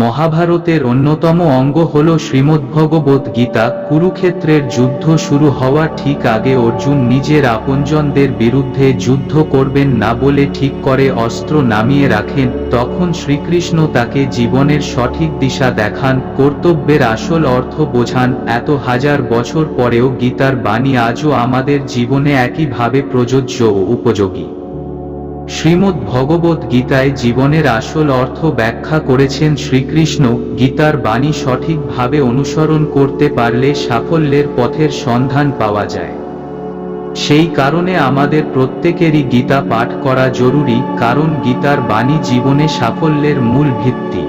মহাভারতের অন্যতম অঙ্গ হল শ্রীমদ্ভগবদ্ গীতা। কুরুক্ষেত্রের যুদ্ধ শুরু হওয়ার ঠিক আগে অর্জুন নিজের আপনজনদের বিরুদ্ধে যুদ্ধ করবেন না বলে ঠিক করে অস্ত্র নামিয়ে রাখেন। তখন শ্রীকৃষ্ণ তাকে জীবনের সঠিক দিশা দেখান, কর্তব্যের আসল অর্থ বোঝান। এত হাজার বছর পরেও গীতার বাণী আজও আমাদের জীবনে একইভাবে প্রযোজ্য ও উপযোগী। শ্রীমদ্ ভগবদ্ গীতায় জীবনের আসল অর্থ ব্যাখ্যা করেছেন শ্রীকৃষ্ণ। গীতার বাণী সঠিকভাবে অনুসরণ করতে পারলে সাফল্যের পথের সন্ধান পাওয়া যায়। সেই কারণে আমাদের প্রত্যেকেরই গীতা পাঠ করা জরুরি, কারণ গীতার বাণী জীবনে সাফল্যের মূল ভিত্তি।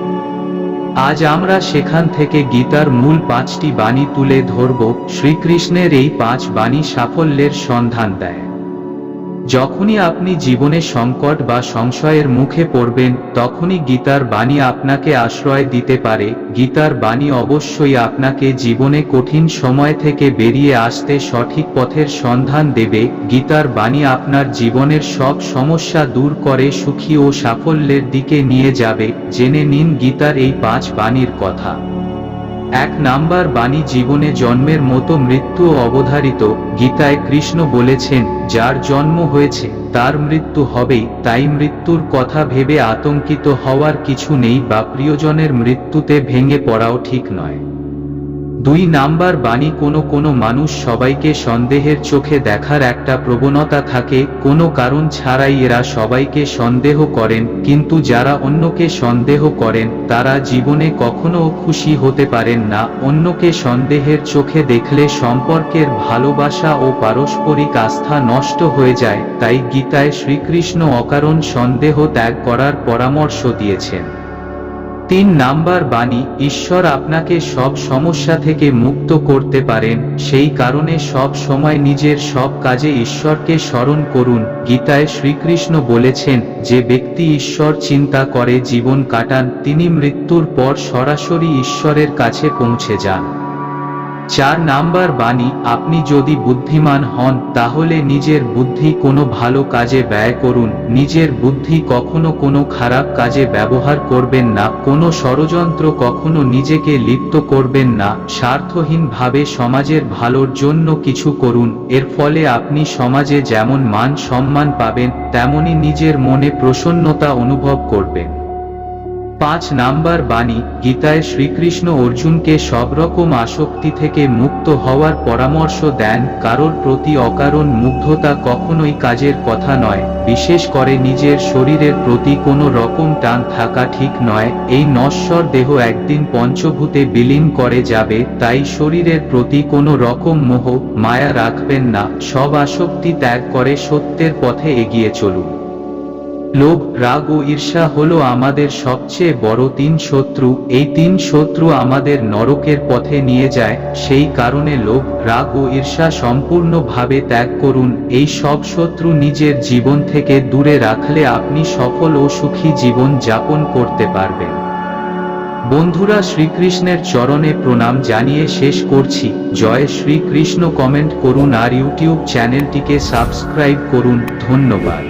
আজ আমরা সেখান থেকে গীতার মূল 5টি বাণী তুলে ধরব। শ্রীকৃষ্ণের এই 5 বাণী সাফল্যের সন্ধান দেয়। যখনই আপনি জীবনে সংকট বা সংশয়ের মুখে পড়বেন, তখনই গীতার বাণী আপনাকে আশ্রয় দিতে পারে। গীতার বাণী অবশ্যই আপনাকে জীবনে কঠিন সময় থেকে বেরিয়ে আসতে সঠিক পথের সন্ধান দেবে। গীতার বাণী আপনার জীবনের সব সমস্যা দূর করে সুখী ও সাফল্যের দিকে নিয়ে যাবে। জেনে নিন গীতার এই 5 বাণীর কথা। 1 নাম্বার বাণী, জীবনে জন্মের মতো মৃত্যু অবধারিত। গীতায় কৃষ্ণ বলেছেন, যার জন্ম হয়েছে তার মৃত্যু হবেই, তাই মৃত্যুর কথা ভেবে আতঙ্কিত হওয়ার কিছু নেই বা প্রিয়জনের মৃত্যুতে ভেঙে পড়াও ঠিক নয়। 2 নাম্বার বাণী, কোনো মানুষ সবাইকে সন্দেহের চোখে দেখার একটা প্রবণতা থাকে। কোনো কারণ ছাড়াই এরা সবাইকে সন্দেহ করেন, কিন্তু যারা অন্যকে সন্দেহ করেন তারা জীবনে কখনো খুশি হতে পারেন না। অন্যকে সন্দেহের চোখে দেখলে সম্পর্কের ভালোবাসা ও পারস্পরিক আস্থা নষ্ট হয়ে যায়। তাই গীতায় শ্রীকৃষ্ণ অকারণ সন্দেহ ত্যাগ করার পরামর্শ দিয়েছেন। 3 নাম্বার বাণী, ঈশ্বর আপনাকে সব সমস্যা থেকে মুক্ত করতে পারেন, সেই কারণে সব সময় নিজের সব কাজে ঈশ্বরকে স্মরণ করুন। গীতায় শ্রীকৃষ্ণ বলেছেন, যে ব্যক্তি ঈশ্বর চিন্তা করে জীবন কাটান, তিনি মৃত্যুর পর সরাসরি ঈশ্বরের কাছে পৌঁছে যান। 4 নাম্বার বাণী, আপনি যদি বুদ্ধিমান হন তাহলে নিজের বুদ্ধি কোনো ভালো কাজে ব্যয় করুন। নিজের বুদ্ধি কখনো কোনো খারাপ কাজে ব্যবহার করবেন না। কোনো ষড়যন্ত্র কখনো নিজেকে লিপ্ত করবেন না। স্বার্থহীনভাবে সমাজের ভালোর জন্য কিছু করুন। এর ফলে আপনি সমাজে যেমন মান সম্মান পাবেন, তেমনি নিজের মনে প্রসন্নতা অনুভব করবেন। 5 নাম্বার বাণী, গীতায় শ্রীকৃষ্ণ অর্জুনকে সব রকম আসক্তি থেকে মুক্ত হওয়ার পরামর্শ দেন। কারোর প্রতি অকারণ মুগ্ধতা কখনোই কাজের কথা নয়। বিশেষ করে নিজের শরীরের প্রতি কোনো রকম টান থাকা ঠিক নয়। এই নশ্বর দেহ একদিন পঞ্চভূতে বিলীন করে যাবে, তাই শরীরের প্রতি কোনো রকম মোহ মায়া রাখবেন না। সব আসক্তি ত্যাগ করে সত্যের পথে এগিয়ে চলুন। লোভ, রাগ ও ঈর্ষা হলো আমাদের সবচেয়ে বড় 3 শত্রু। এই 3 শত্রু আমাদের নরকের পথে নিয়ে যায়। সেই কারণে লোভ, রাগ ও ঈর্ষা সম্পূর্ণভাবে ত্যাগ করুন। এই সব শত্রু নিজের জীবন থেকে দূরে রাখলে আপনি সফল ও সুখী জীবন যাপন করতে পারবেন। বন্ধুরা, শ্রীকৃষ্ণের চরণে প্রণাম জানিয়ে শেষ করছি। জয় শ্রীকৃষ্ণ। কমেন্ট করুন আর ইউটিউব চ্যানেলটিকে সাবস্ক্রাইব করুন। ধন্যবাদ।